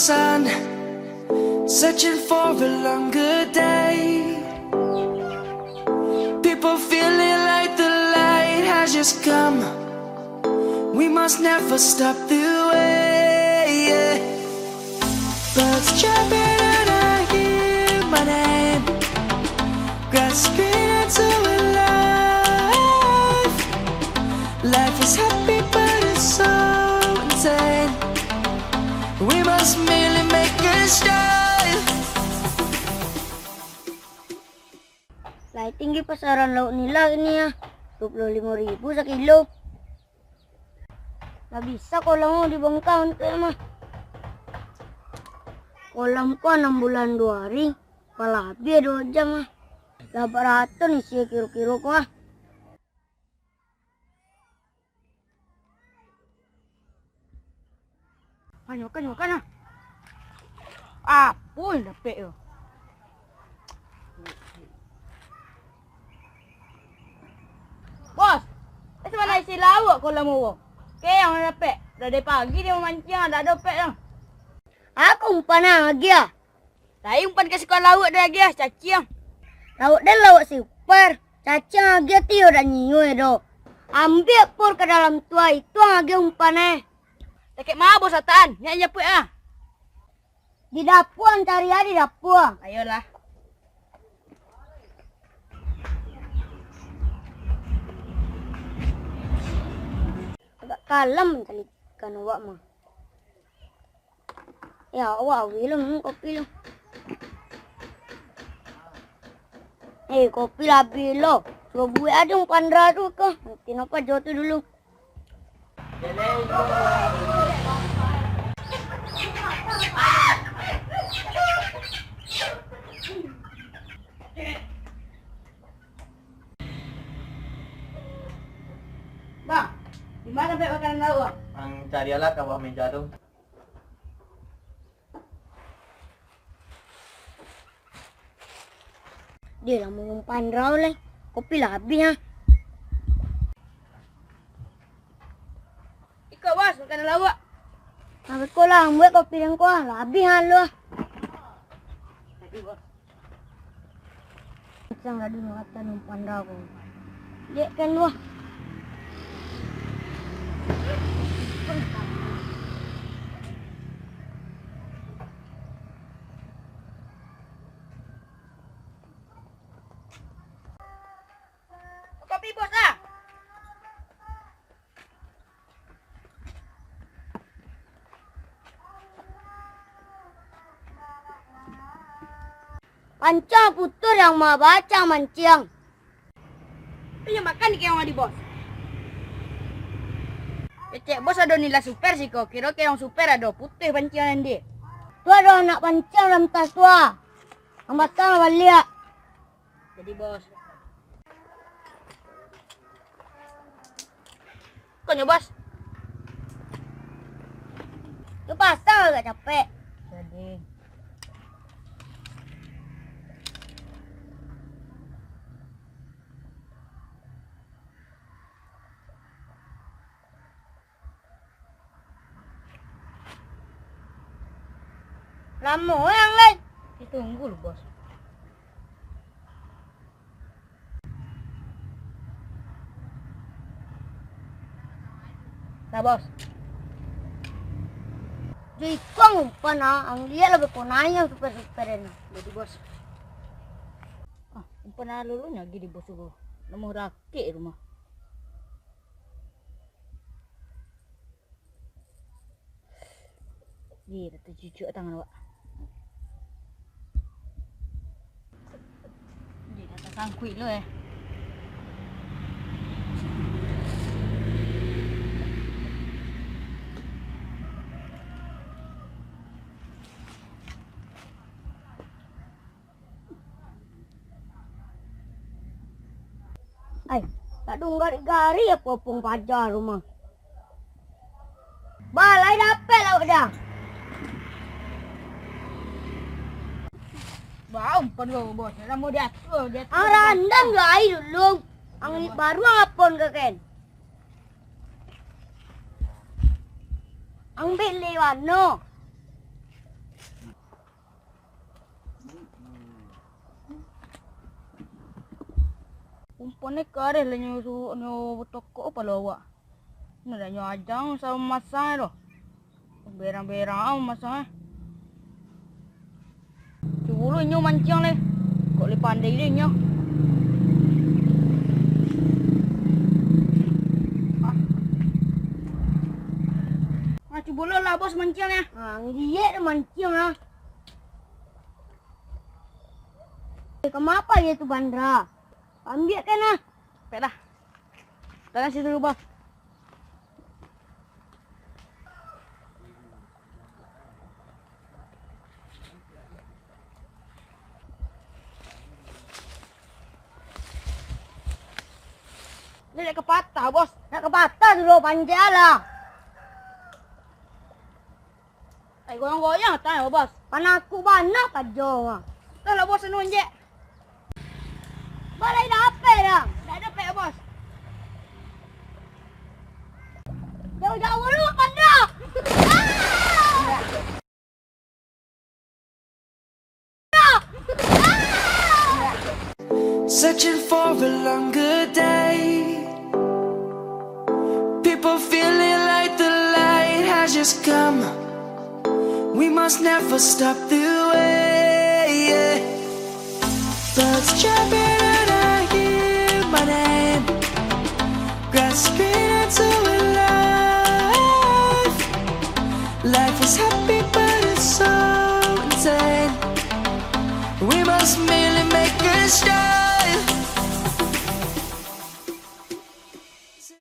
sun, searching for a longer day. People feeling like the light has just come. We must never stop the way. Birds chirping and I hear my name, grasping into a life. Life is happy but it's so insane. We must merely make a start. Lai tinggi pasaran lauk nila ini ya, 25.000 sekilo. Nggak bisa kolam mau dibongkar untuk mah. Kolam ko 6 bulan 2 hari, kalau habis 2 jam mah. 800 nih sih kiro-kiro ko ah. Makan ah. Apa yang dapat yo? Bos, itu mana isi lauk kolam mo? Kaya yang dapat. Dari pagi dia memancing, tak ada dapat dah. Aku umpan lagi ya. Saya umpan ke sekolah laut dah lagi ya, cacing. Laut dan laut super. Cacing lagi tio dah nyiu do. Ambil pur ke dalam tua itu lagi umpan Tekek mana bos ataan? Ni aja pun ah. Di dapur cari ya di dapur. Ayolah. Agak kalem tadi kan awak mah. Ya awak wilum kopi lo. Kopi labi lo. Suruh buat ada umpan tu ke. Nanti apa jauh tu dulu. Bang, di mana sampai makanan lauk? Ang cari ala ke bawah meja tu. Dia lah mengumpan rau lah. Kopi lah habis ha. Ikut bos, makanan lauk. Habis kau lah, buat kopi yang kau lah habis ha lu. Macam tadi mengatakan umpan rau. Lihat kan lu. Kopi bos ah. Pancang putur yang mau baca mancing. Itu yang makan kayak yang di bos. Cek bos ada nilai super sih kok. Kira kayak yang super ada putih pancingan dia. Tu ada anak pancing dalam tas tua. Ambatkan balik. Jadi bos. Kau bos. Tu pasang agak capek. Jadi. Lama yang lain. Ditunggu lu bos. Nah bos. Jadi kau umpan ang dia lebih konanya super ini. Jadi bos. Umpan lulunya gini bos gua. Nemu rakit rumah. Dia tercucuk tangan awak. Dia kata sangkut lo tak dong gari ya popong pajar rumah. Balai dapat lauk dah. Bau umpan gua bos. Dah mau diatur. Randang gak air dulu. Ang baru ngapon ke Ken? Ang beli wano. Perempuan ni kareh lah nyo tokok apa lo awak. Ni dah nyo ajang sama masa tu. Berang-berang masa. Cuba nyo mancang le. Kok le pandai dia nyo. Cuba lah bos mancang ya. Ngidiet mancang lah. Kenapa dia tu bandra? Ambil kan lah. Pek dah. Dalam situ dulu bos. Dia nak ke patah bos. Nak ke patah dulu panjang lah. Goyang-goyang tak bos. Panah aku banyak kajong. Dah lah bos anu je. Balai dah apa dah? Dah ada pek bos. Jauh-jauh dulu pandang. Searching for a longer day. People feeling like the light has just come. We must never stop the way. Birds chirping and I hear my name, grasping into a life. Life is happy.